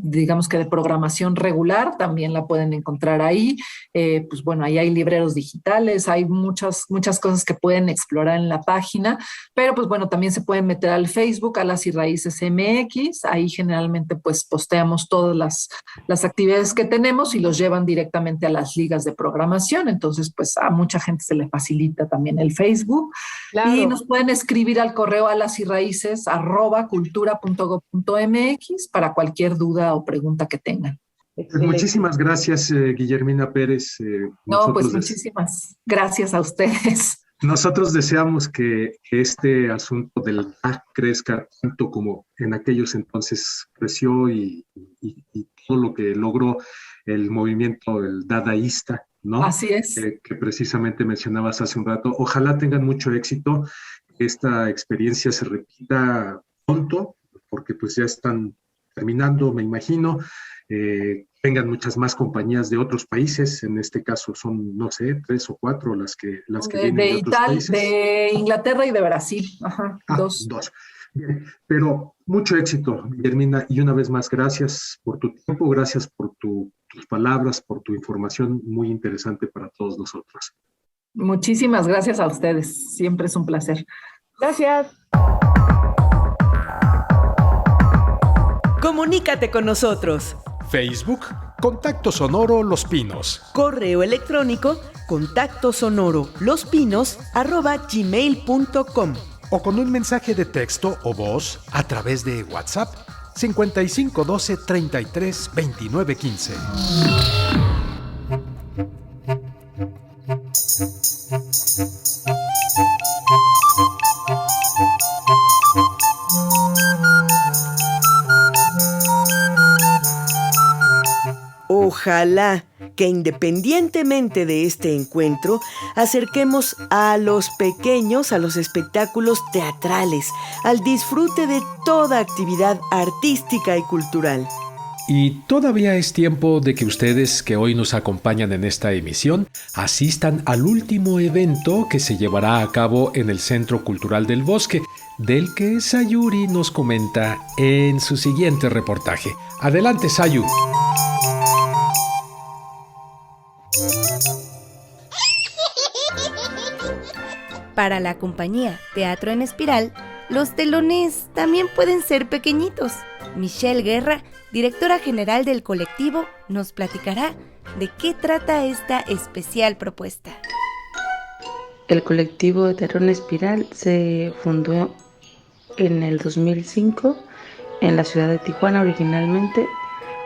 digamos que de programación regular, también la pueden encontrar ahí. Pues bueno, ahí hay libreros digitales, hay muchas cosas que pueden explorar en la página, pero pues bueno, también se pueden meter al Facebook, Alas y Raíces MX, ahí generalmente pues posteamos todas las actividades que tenemos y los llevan directamente a las ligas de programación, entonces pues a mucha gente se le facilita también el Facebook. Claro. Y nos pueden escribir al correo alasyraíces@cultura.gov.mx para cualquier duda o pregunta que tengan. Muchísimas gracias, Guillermina Pérez. No, pues muchísimas gracias a ustedes. Nosotros deseamos que este asunto del DA crezca tanto como en aquellos entonces creció y todo lo que logró el movimiento el dadaísta, ¿no? Así es. Que precisamente mencionabas hace un rato. Ojalá tengan mucho éxito, que esta experiencia se repita pronto, porque pues ya están terminando, me imagino. Tengan muchas más compañías de otros países, en este caso son, no sé, 3 o 4 las que vienen de otros países. De Inglaterra y de Brasil. Ajá, dos. Bien, pero mucho éxito, Guillermina, y una vez más gracias por tu tiempo, gracias por tus palabras, por tu información muy interesante para todos nosotros. Muchísimas gracias a ustedes, siempre es un placer. Gracias. Comunícate con nosotros. Facebook, Contacto Sonoro Los Pinos. Correo electrónico, contactosonoro@gmail.com. O con un mensaje de texto o voz a través de WhatsApp 55 12 33 29 15. Ojalá que independientemente de este encuentro, acerquemos a los pequeños a los espectáculos teatrales, al disfrute de toda actividad artística y cultural. Y todavía es tiempo de que ustedes que hoy nos acompañan en esta emisión asistan al último evento que se llevará a cabo en el Centro Cultural del Bosque, del que Sayuri nos comenta en su siguiente reportaje. Adelante, Sayu. Para la compañía Teatro en Espiral, los telones también pueden ser pequeñitos. Michelle Guerra, directora general del colectivo, nos platicará de qué trata esta especial propuesta. El colectivo de Teatro en Espiral se fundó en el 2005 en la ciudad de Tijuana originalmente,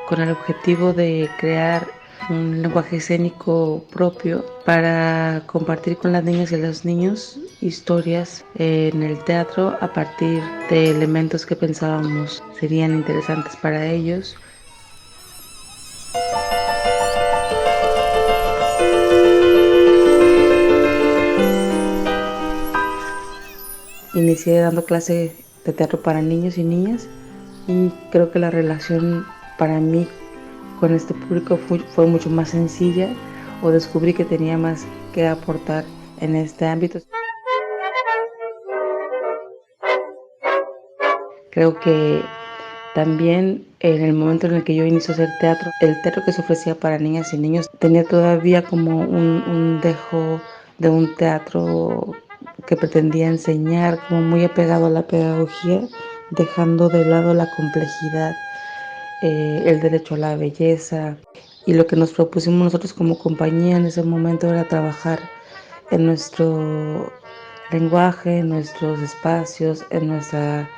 con el objetivo de crear un lenguaje escénico propio para compartir con las niñas y los niños historias en el teatro a partir de elementos que pensábamos serían interesantes para ellos. Inicié dando clase de teatro para niños y niñas y creo que la relación para mí con este público fue mucho más sencilla, o descubrí que tenía más que aportar en este ámbito. Creo que también en el momento en el que yo inicio a hacer teatro, el teatro que se ofrecía para niñas y niños tenía todavía como un dejo de un teatro que pretendía enseñar, como muy apegado a la pedagogía, dejando de lado la complejidad, el derecho a la belleza. Y lo que nos propusimos nosotros como compañía en ese momento era trabajar en nuestro lenguaje, en nuestros espacios, en nuestra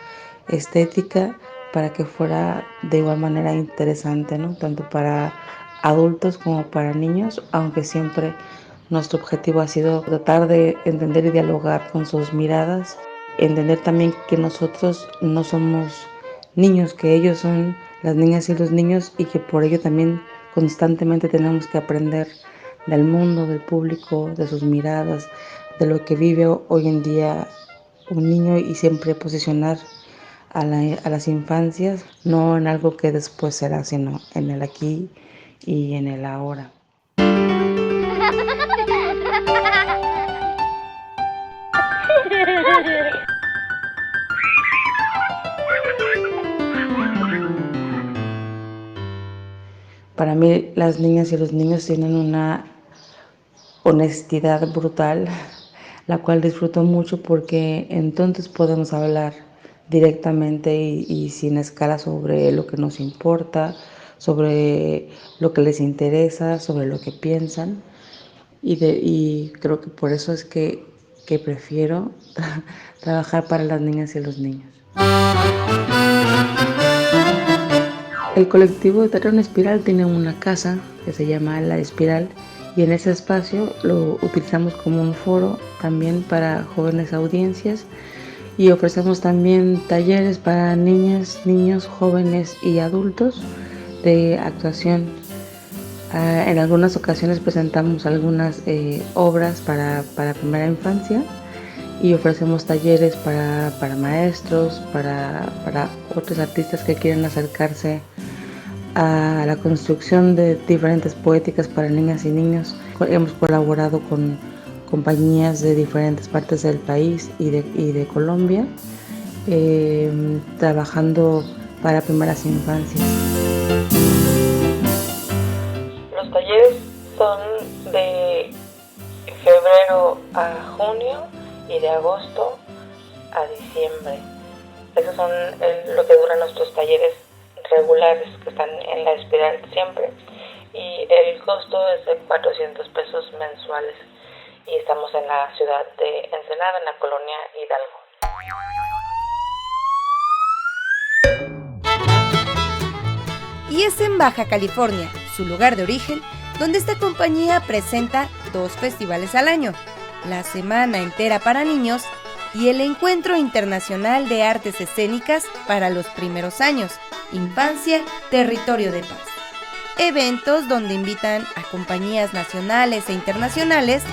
estética, para que fuera de igual manera interesante, ¿no? Tanto para adultos como para niños, aunque siempre nuestro objetivo ha sido tratar de entender y dialogar con sus miradas, entender también que nosotros no somos niños, que ellos son las niñas y los niños, y que por ello también constantemente tenemos que aprender del mundo, del público, de sus miradas, de lo que vive hoy en día un niño, y siempre posicionar a las infancias no en algo que después será, sino en el aquí y en el ahora. Para mí las niñas y los niños tienen una honestidad brutal, la cual disfruto mucho porque entonces podemos hablar directamente y sin escala sobre lo que nos importa, sobre lo que les interesa, sobre lo que piensan. Y creo que por eso es que prefiero trabajar para las niñas y los niños. El colectivo de Teatro en Espiral tiene una casa que se llama La Espiral, y en ese espacio lo utilizamos como un foro también para jóvenes audiencias, y ofrecemos también talleres para niñas, niños, jóvenes y adultos de actuación. En algunas ocasiones presentamos algunas obras para primera infancia, y ofrecemos talleres para maestros, para otros artistas que quieren acercarse a la construcción de diferentes poéticas para niñas y niños. Hemos colaborado con compañías de diferentes partes del país y de Colombia, trabajando para primeras infancias. Los talleres son de febrero a junio y de agosto a diciembre. Esos son lo que duran nuestros talleres regulares que están en La Espiral siempre, y el costo es de 400 pesos mensuales, y estamos en la ciudad de Ensenada, en la colonia Hidalgo. Y es en Baja California, su lugar de origen, donde esta compañía presenta 2 festivales al año: la Semana Entera para Niños y el Encuentro Internacional de Artes Escénicas para los Primeros Años, Infancia, Territorio de Paz. Eventos donde invitan a compañías nacionales e internacionales,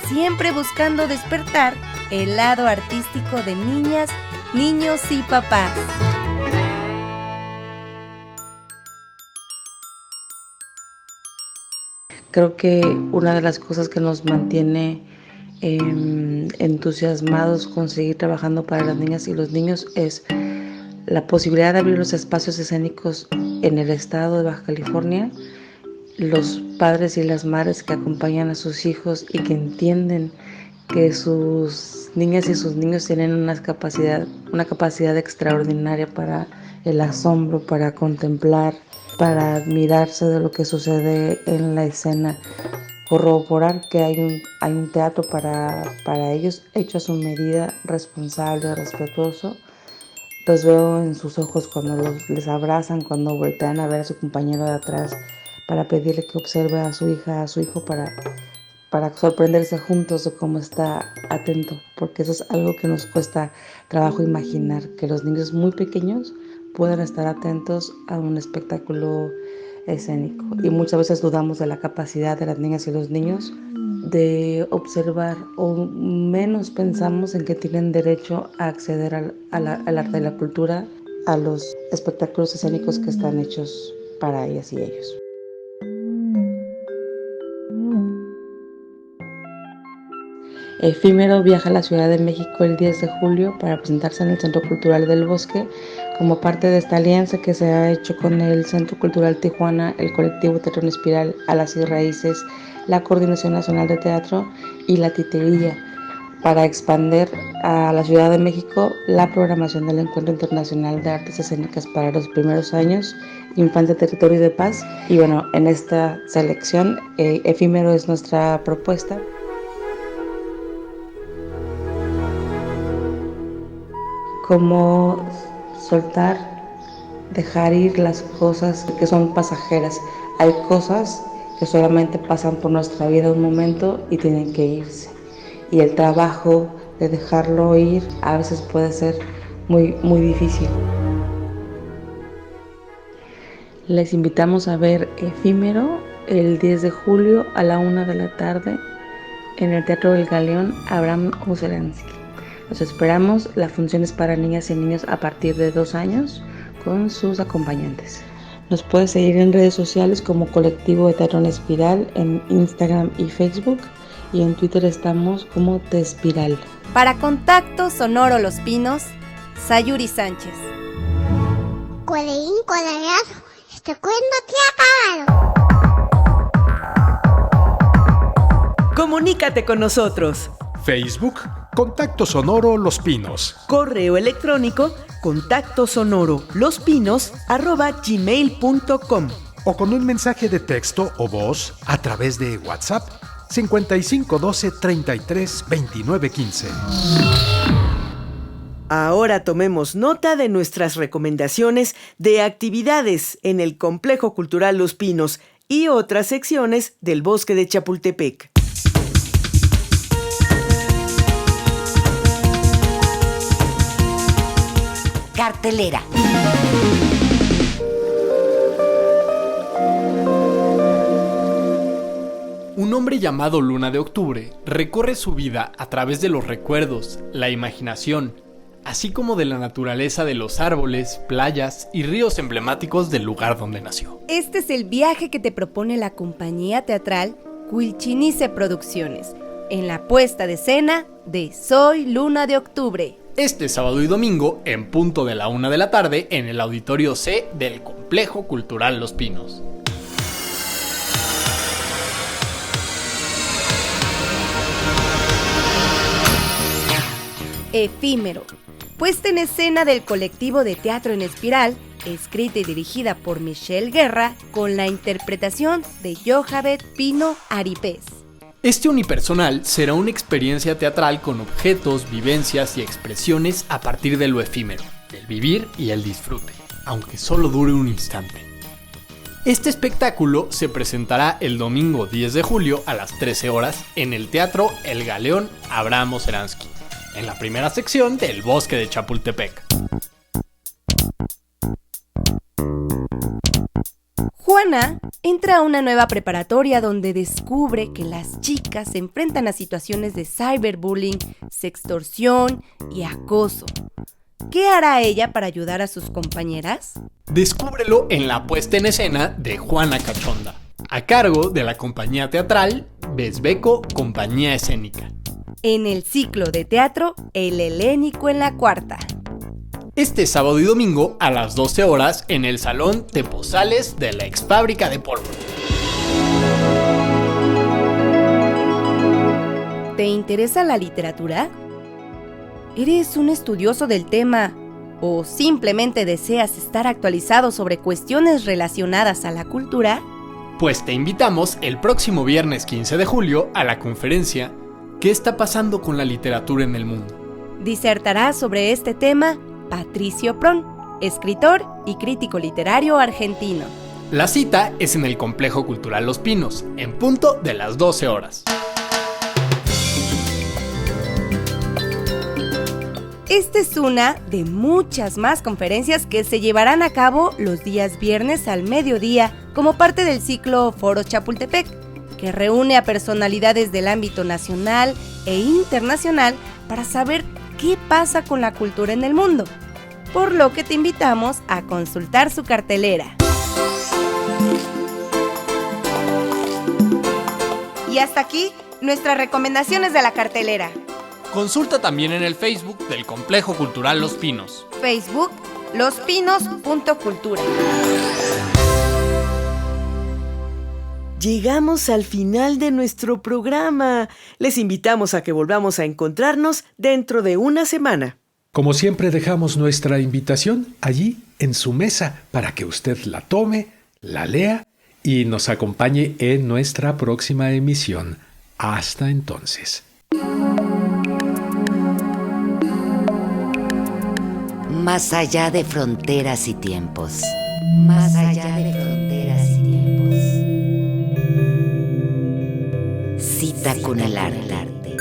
siempre buscando despertar el lado artístico de niñas, niños y papás. Creo que una de las cosas que nos mantiene entusiasmados con seguir trabajando para las niñas y los niños es la posibilidad de abrir los espacios escénicos en el estado de Baja California. Los padres y las madres que acompañan a sus hijos y que entienden que sus niñas y sus niños tienen una capacidad extraordinaria para el asombro, para contemplar, para admirarse de lo que sucede en la escena, corroborar que hay un teatro para ellos hecho a su medida, responsable, respetuoso. Los veo en sus ojos cuando les abrazan, cuando voltean a ver a su compañero de atrás para pedirle que observe a su hija, a su hijo, para sorprenderse juntos de cómo está atento, porque eso es algo que nos cuesta trabajo imaginar, que los niños muy pequeños puedan estar atentos a un espectáculo escénico. Y muchas veces dudamos de la capacidad de las niñas y los niños de observar, o menos pensamos en que tienen derecho a acceder al arte y la cultura, a los espectáculos escénicos que están hechos para ellas y ellos. Efímero viaja a la Ciudad de México el 10 de julio para presentarse en el Centro Cultural del Bosque como parte de esta alianza que se ha hecho con el Centro Cultural Tijuana, el colectivo Teatro en Espiral, Alas y Raíces, la Coordinación Nacional de Teatro y la Titería, para expandir a la Ciudad de México la programación del Encuentro Internacional de Artes Escénicas para los primeros años, Infancia, Territorio y de Paz. Y bueno, en esta selección, Efímero es nuestra propuesta. Como soltar, dejar ir las cosas que son pasajeras. Hay cosas que solamente pasan por nuestra vida un momento y tienen que irse. Y el trabajo de dejarlo ir a veces puede ser muy, muy difícil. Les invitamos a ver Efímero el 10 de julio a la 1 de la tarde en el Teatro del Galeón Abraham Usseransky. Los esperamos. La función es para niñas y niños a partir de 2 años con sus acompañantes. Nos puedes seguir en redes sociales como Colectivo de Teatro en Espiral en Instagram y Facebook, y en Twitter estamos como Tespiral. Para Contacto Sonoro Los Pinos, Sayuri Sánchez. Coleín, coleazo, este cuento te acabado. Comunícate con nosotros. Facebook, Contacto Sonoro Los Pinos. Correo electrónico contactosonoro@gmail.com. O con un mensaje de texto o voz a través de WhatsApp 55 12 33 29 15. Ahora tomemos nota de nuestras recomendaciones de actividades en el Complejo Cultural Los Pinos y otras secciones del Bosque de Chapultepec. Cartelera. Un hombre llamado Luna de Octubre recorre su vida a través de los recuerdos, la imaginación, así como de la naturaleza de los árboles, playas y ríos emblemáticos del lugar donde nació. Este es el viaje que te propone la compañía teatral Cuilchinice Producciones, en la puesta de escena de Soy Luna de Octubre. Este sábado y domingo, en punto de la 1 de la tarde, en el Auditorio C del Complejo Cultural Los Pinos. Efímero, puesta en escena del colectivo de Teatro en Espiral, escrita y dirigida por Michelle Guerra, con la interpretación de Johabet Pino Aripés. Este unipersonal será una experiencia teatral con objetos, vivencias y expresiones a partir de lo efímero, del vivir y el disfrute, aunque solo dure un instante. Este espectáculo se presentará el domingo 10 de julio a las 13 horas en el Teatro El Galeón Abraham Usseransky, en la primera sección del Bosque de Chapultepec. Juana entra a una nueva preparatoria donde descubre que las chicas se enfrentan a situaciones de cyberbullying, sextorsión y acoso. ¿Qué hará ella para ayudar a sus compañeras? Descúbrelo en la puesta en escena de Juana Cachonda, a cargo de la compañía teatral Besbeco Compañía Escénica. en el ciclo de teatro El Helénico en la Cuarta. Este sábado y domingo a las 12 horas en el Salón de Pozales de la ex fábrica de pólvora. ¿Te interesa la literatura? ¿Eres un estudioso del tema o simplemente deseas estar actualizado sobre cuestiones relacionadas a la cultura? Pues te invitamos el próximo viernes 15 de julio a la conferencia ¿Qué está pasando con la literatura en el mundo? Disertará sobre este tema Patricio Prón, escritor y crítico literario argentino. La cita es en el Complejo Cultural Los Pinos, en punto de las 12 horas. Esta es una de muchas más conferencias que se llevarán a cabo los días viernes al mediodía como parte del ciclo Foro Chapultepec, que reúne a personalidades del ámbito nacional e internacional para saber qué pasa con la cultura en el mundo, por lo que te invitamos a consultar su cartelera. Y hasta aquí nuestras recomendaciones de la cartelera. Consulta también en el Facebook del Complejo Cultural Los Pinos. Facebook, lospinos.cultura. Llegamos al final de nuestro programa. Les invitamos a que volvamos a encontrarnos dentro de una semana. Como siempre dejamos nuestra invitación allí en su mesa para que usted la tome, la lea y nos acompañe en nuestra próxima emisión. Hasta entonces. Más allá de fronteras y tiempos. Más allá de fronteras y tiempos. Cita con el arte.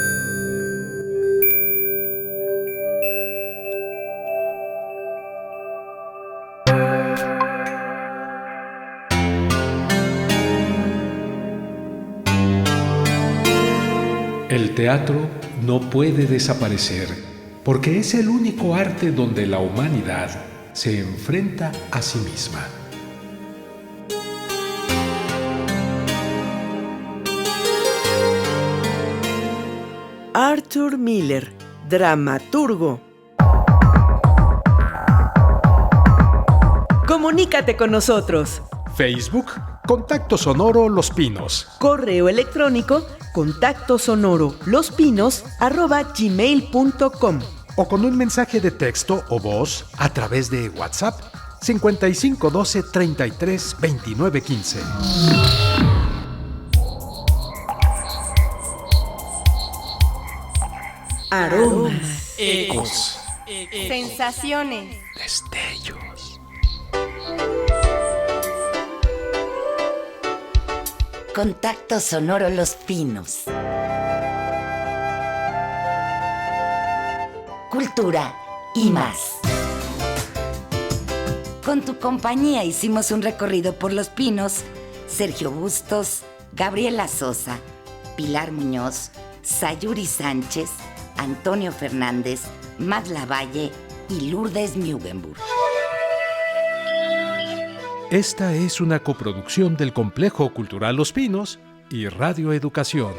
El teatro no puede desaparecer, porque es el único arte donde la humanidad se enfrenta a sí misma. Arthur Miller, dramaturgo. Comunícate con nosotros. Facebook, Contacto Sonoro Los Pinos. Correo electrónico contactosonoro@gmail.com. O con un mensaje de texto o voz a través de WhatsApp 55 12 33 29 15. Aromas, Ecos, Sensaciones, destellos. Contacto Sonoro Los Pinos. Cultura y más. Con tu compañía hicimos un recorrido por Los Pinos. Sergio Bustos, Gabriela Sosa, Pilar Muñoz, Sayuri Sánchez, Antonio Fernández, Matt Lavalle y Lourdes Mugenburg. Esta es una coproducción del Complejo Cultural Los Pinos y Radio Educación.